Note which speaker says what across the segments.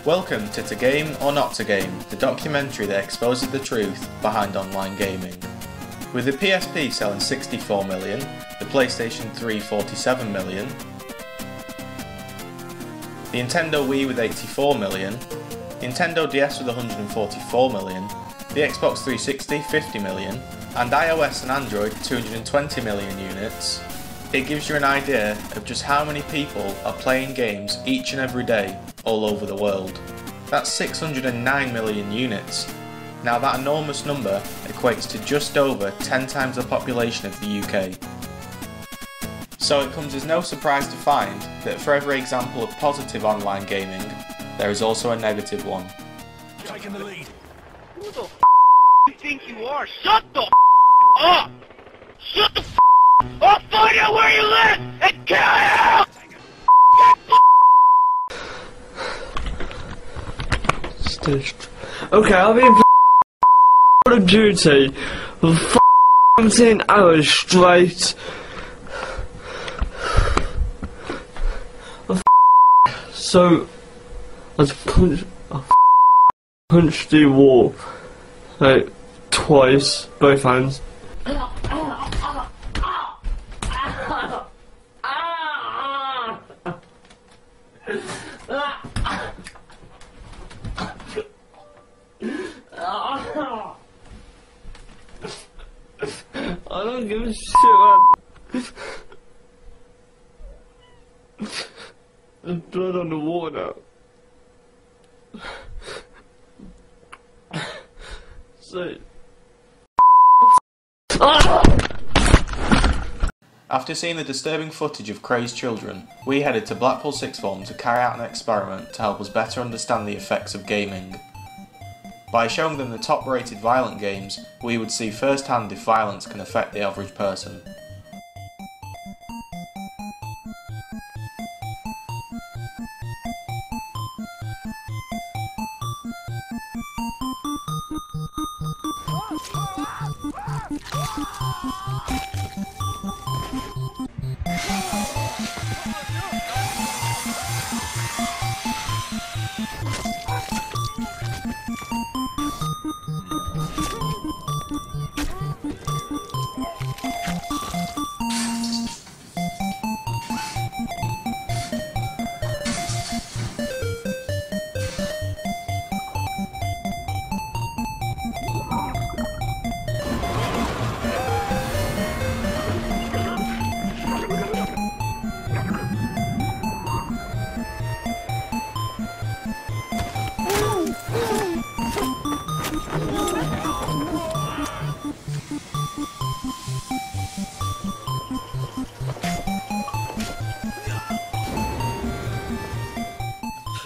Speaker 1: Welcome to Game or Not to Game, the documentary that exposes the truth behind online gaming. With the PSP selling 64 million, the PlayStation 3 47 million, the Nintendo Wii with 84 million, the Nintendo DS with 144 million, the Xbox 360 50 million, and iOS and Android 220 million units, it gives you an idea of just how many people are playing games each and every day all over the world. That's 609 million units. Now that enormous number equates to just over 10 times the population of the UK. So it comes as no surprise to find that for every example of positive online gaming, there is also a negative one.
Speaker 2: Taking the lead.
Speaker 3: Who the you think you are? Shut the up! Shut the I'll find out where you live and kill you!
Speaker 4: Okay, I've been Call of Duty for 17 hours straight. So I punched the wall like twice, both hands. I don't give a shit, man. There's blood on the wall now. So...
Speaker 1: After seeing the disturbing footage of crazed children, we headed to Blackpool Sixth Form to carry out an experiment to help us better understand the effects of gaming. By showing them the top-rated violent games, we would see firsthand if violence can affect the average person.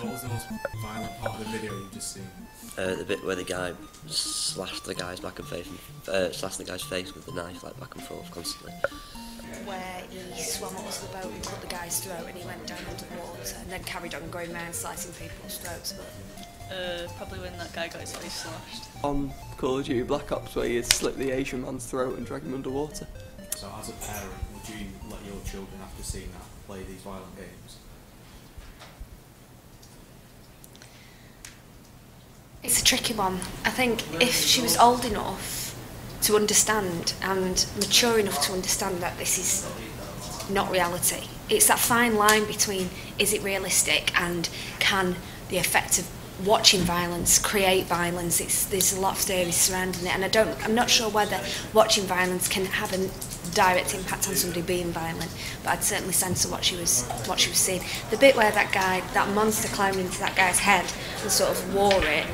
Speaker 1: What was the most violent part of the video you've just seen?
Speaker 5: The bit where the guy slashed the guy's slashed the guy's face with the knife, like back and forth constantly.
Speaker 6: Where he swam up to the boat and cut the guy's throat and he went down under the water and then carried on going around slicing people's throats.
Speaker 7: Probably when that guy got his face slashed.
Speaker 4: On Call of Duty Black Ops, where you slit the Asian man's throat and drag him underwater.
Speaker 1: So as a parent, would you let your children, after seeing that, play these violent games?
Speaker 6: It's a tricky one. I think if she was old enough to understand and mature enough to understand that this is not reality, it's that fine line between is it realistic and can the effect of watching violence create violence. There's a lot of theories surrounding it, and I'm not sure whether watching violence can have a direct impact on somebody being violent, but I'd certainly censor what she was seeing. The bit where that monster climbed into that guy's head and sort of wore it,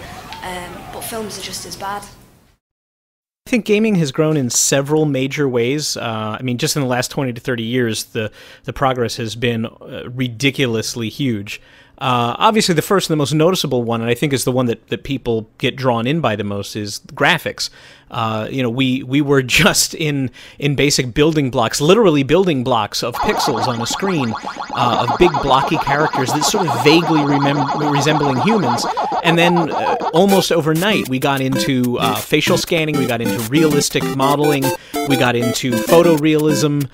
Speaker 6: but films are just as bad.
Speaker 8: I think gaming has grown in several major ways. I mean, just in the last 20 to 30 years, the progress has been ridiculously huge. Obviously, the first and the most noticeable one, and I think is the one that people get drawn in by the most, is graphics. We were just in basic building blocks, literally building blocks of pixels on a screen, of big blocky characters that sort of vaguely resembling humans. And then almost overnight, we got into facial scanning, we got into realistic modeling, we got into photorealism.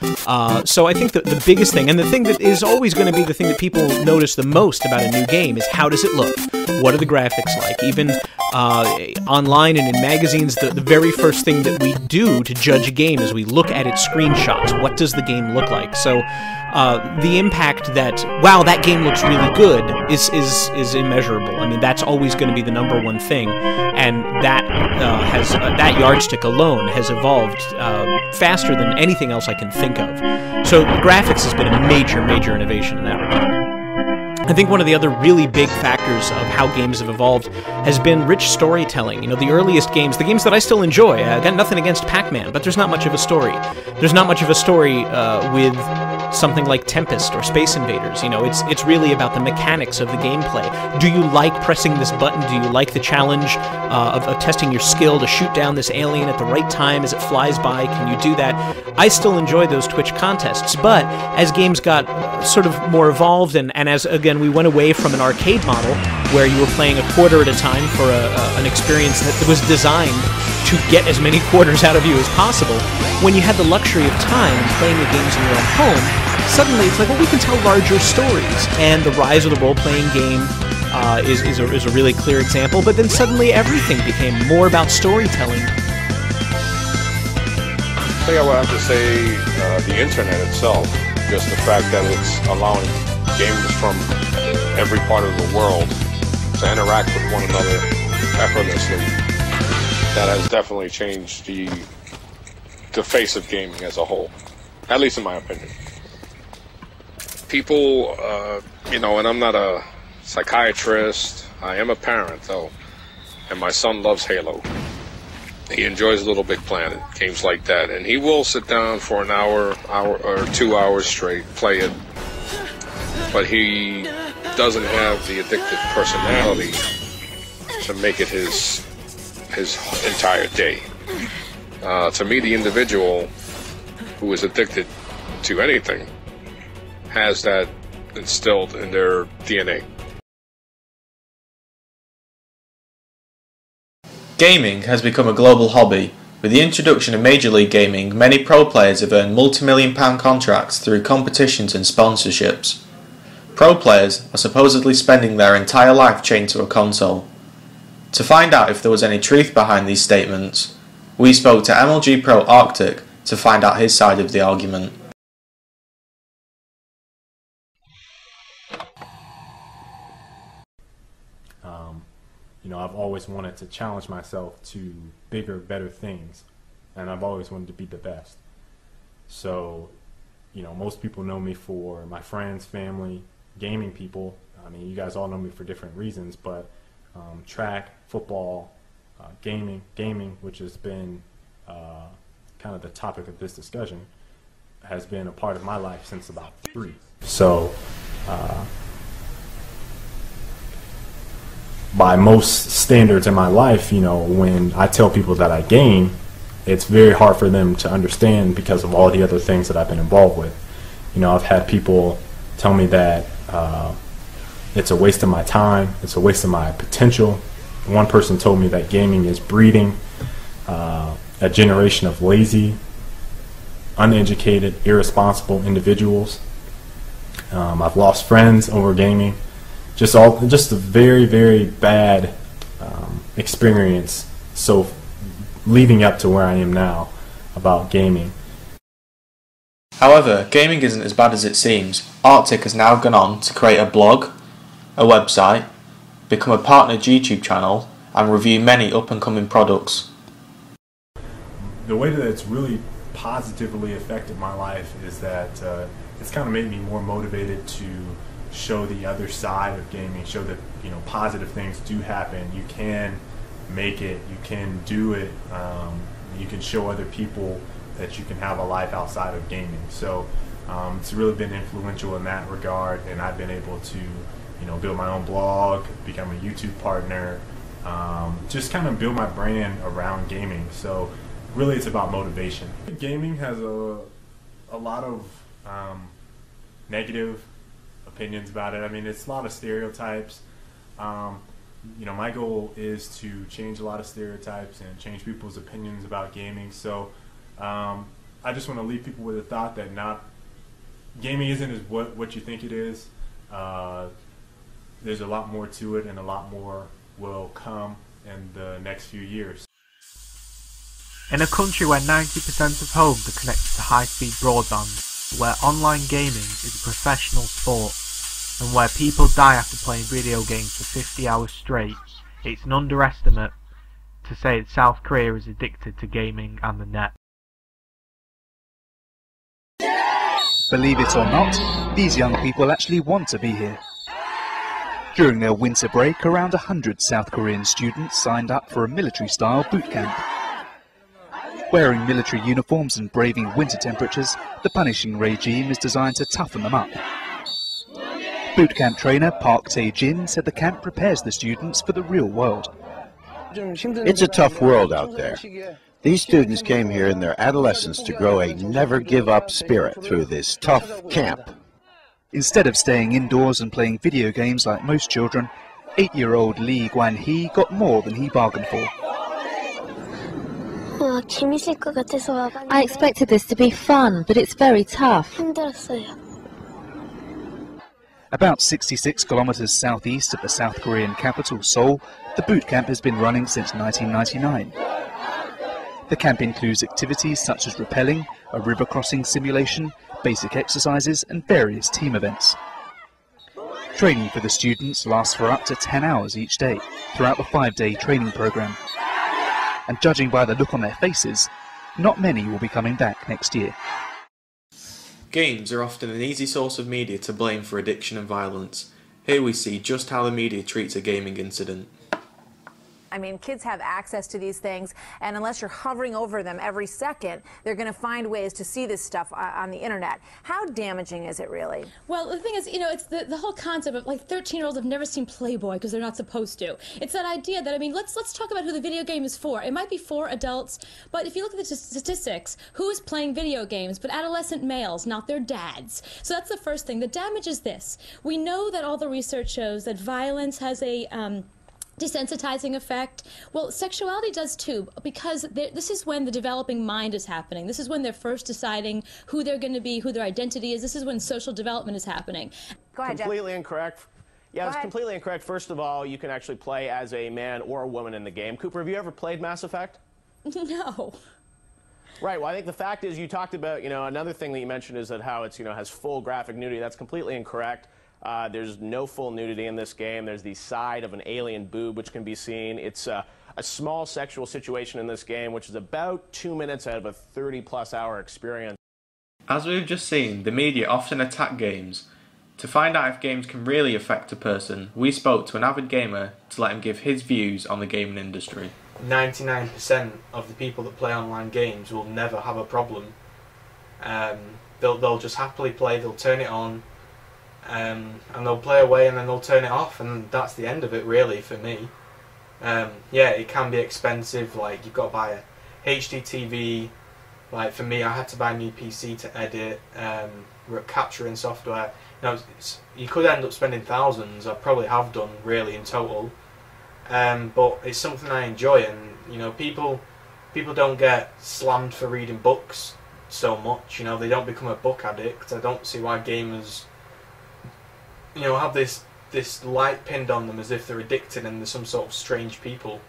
Speaker 8: So I think the biggest thing, and the thing that is always going to be the thing that people notice the most about a new game, is how does it look? What are the graphics like? Even online and in magazines, the very first thing that we do to judge a game is we look at its screenshots. What does the game look like? So the impact that, wow, that game looks really good is immeasurable. I mean, that's always going to be the number one thing, and that that yardstick alone has evolved faster than anything else I can think of. So graphics has been a major innovation in that regard. I think one of the other really big factors of how games have evolved has been rich storytelling. The earliest games, the games that I still enjoy, I got nothing against Pac-Man, but there's not much of a story. There's not much of a story with something like Tempest or Space Invaders. It's really about the mechanics of the gameplay. Do you like pressing this button? Do you like the challenge of testing your skill to shoot down this alien at the right time as it flies by? Can you do that? I still enjoy those Twitch contests, but as games got sort of more evolved, and as, again, we went away from an arcade model where you were playing a quarter at a time for an experience that was designed to get as many quarters out of you as possible. When you had the luxury of time and playing the games in your own home, suddenly it's like, well, we can tell larger stories. And the rise of the role-playing game is a really clear example, but then suddenly everything became more about storytelling.
Speaker 2: I think I would have to say the internet itself, just the fact that it's allowing gamers from every part of the world to interact with one another effortlessly. That has definitely changed the face of gaming as a whole, at least in my opinion. People, and I'm not a psychiatrist, I am a parent though, and my son loves Halo. He enjoys Little Big Planet, games like that, and he will sit down for an hour or 2 hours straight, play it, but he doesn't have the addictive personality to make it his entire day. To me, the individual who is addicted to anything has that instilled in their DNA.
Speaker 1: Gaming has become a global hobby. With the introduction of Major League Gaming, many pro players have earned multi-million-pound contracts through competitions and sponsorships. Pro players are supposedly spending their entire life chained to a console. To find out if there was any truth behind these statements, we spoke to MLG Pro Arctic to find out his side of the argument.
Speaker 9: I've always wanted to challenge myself to bigger, better things, and I've always wanted to be the best. So, most people know me for my friends, family, gaming people. I mean, you guys all know me for different reasons, but track, football, gaming, which has been kind of the topic of this discussion, has been a part of my life since about 3. So, by most standards in my life, when I tell people that I game, it's very hard for them to understand because of all the other things that I've been involved with. I've had people tell me that it's a waste of my time, it's a waste of my potential. One person told me that gaming is breeding a generation of lazy, uneducated, irresponsible individuals. I've lost friends over gaming. Just a very, very bad experience. So leading up to where I am now about gaming.
Speaker 1: However, gaming isn't as bad as it seems. Arctic has now gone on to create a blog, a website, become a partnered YouTube channel, and review many up-and-coming products.
Speaker 9: The way that it's really positively affected my life is that it's kind of made me more motivated to show the other side of gaming, show that positive things do happen. You can make it, you can do it, you can show other people that you can have a life outside of gaming. So it's really been influential in that regard, and I've been able to build my own blog, become a YouTube partner, just kind of build my brand around gaming. So really it's about motivation. Gaming has a lot of negative opinions about it. I mean, it's a lot of stereotypes. You know, my goal is to change a lot of stereotypes and change people's opinions about gaming. So I just want to leave people with a thought that gaming isn't as what you think it is. There's a lot more to it, and a lot more will come in the next few years.
Speaker 10: In a country where 90% of homes are connected to high-speed broadband, where online gaming is a professional sport, and where people die after playing video games for 50 hours straight, it's an underestimate to say that South Korea is addicted to gaming and the net.
Speaker 11: Believe it or not, these young people actually want to be here. During their winter break, around 100 South Korean students signed up for a military-style boot camp. Wearing military uniforms and braving winter temperatures, the punishing regime is designed to toughen them up. Boot camp trainer Park Tae-jin said the camp prepares the students for the real world.
Speaker 12: It's a tough world out there. These students came here in their adolescence to grow a never-give-up spirit through this tough camp.
Speaker 11: Instead of staying indoors and playing video games like most children, 8-year-old Lee Gwan-hee got more than he bargained for.
Speaker 13: I expected this to be fun, but it's very tough.
Speaker 11: About 66 kilometers southeast of the South Korean capital, Seoul, the boot camp has been running since 1999. The camp includes activities such as rappelling, a river crossing simulation, basic exercises and various team events. Training for the students lasts for up to 10 hours each day throughout the 5-day training program. And judging by the look on their faces, not many will be coming back next year.
Speaker 1: Games are often an easy source of media to blame for addiction and violence. Here we see just how the media treats a gaming incident.
Speaker 14: I mean, kids have access to these things, and unless you're hovering over them every second, they're going to find ways to see this stuff on the internet. How damaging is it really?
Speaker 15: Well, the thing is, you know, it's the whole concept of like 13-year-olds have never seen Playboy because they're not supposed to. It's that idea that, I mean, let's talk about who the video game is for. It might be for adults, but if you look at the statistics, who is playing video games but adolescent males, not their dads? So that's the first thing. The damage is this. We know that all the research shows that violence has a desensitizing effect. Well, sexuality does too, because this is when the developing mind is happening. This is when they're first deciding who they're going to be, who their identity is. This is when social development is happening.
Speaker 14: Go ahead,
Speaker 16: Completely
Speaker 14: Jeff.
Speaker 16: Incorrect. Yeah, it's completely incorrect. First of all, you can actually play as a man or a woman in the game. Cooper, have you ever played Mass Effect?
Speaker 15: No.
Speaker 16: Right. Well, I think the fact is you talked about, another thing that you mentioned is that how it's, has full graphic nudity. That's completely incorrect. There's no full nudity in this game. There's the side of an alien boob which can be seen. It's a small sexual situation in this game, which is about 2 minutes out of a 30-plus hour experience.
Speaker 1: As we've just seen, the media often attack games. To find out if games can really affect a person, we spoke to an avid gamer to let him give his views on the gaming industry.
Speaker 17: 99% of the people that play online games will never have a problem. They'll just happily play, they'll turn it on, and they'll play away and then they'll turn it off, and that's the end of it really for me. Yeah, it can be expensive, like you've got to buy a HD TV, like for me I had to buy a new PC to edit, capturing software. You could end up spending thousands, I probably have done really in total, but it's something I enjoy, and people don't get slammed for reading books so much, they don't become a book addict. I don't see why gamers have this light pinned on them as if they're addicted and they're some sort of strange people.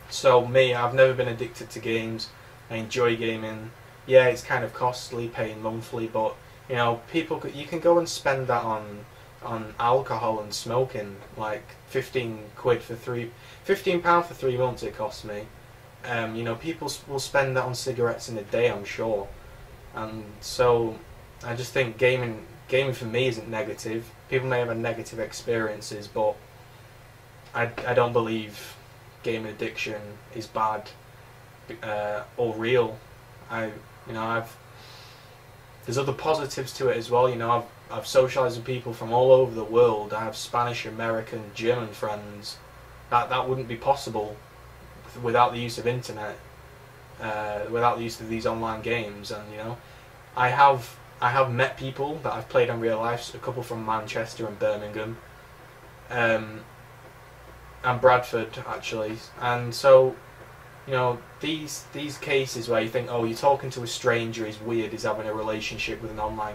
Speaker 17: So me, I've never been addicted to games. I enjoy gaming. Yeah, it's kind of costly paying monthly, but people you can go and spend that on alcohol and smoking, like £15 for £15 for 3 months it costs me. People will spend that on cigarettes in a day, I'm sure. And so I just think gaming for me isn't negative. People may have had negative experiences, but I don't believe gaming addiction is bad or real. There's other positives to it as well. I've socialised with people from all over the world. I have Spanish, American, German friends. That wouldn't be possible without the use of internet, without the use of these online games. And you know, I have met people that I've played in real life, a couple from Manchester and Birmingham, and Bradford actually. And so, you know, these cases where you think, oh, you're talking to a stranger, he's weird, he's having a relationship with an online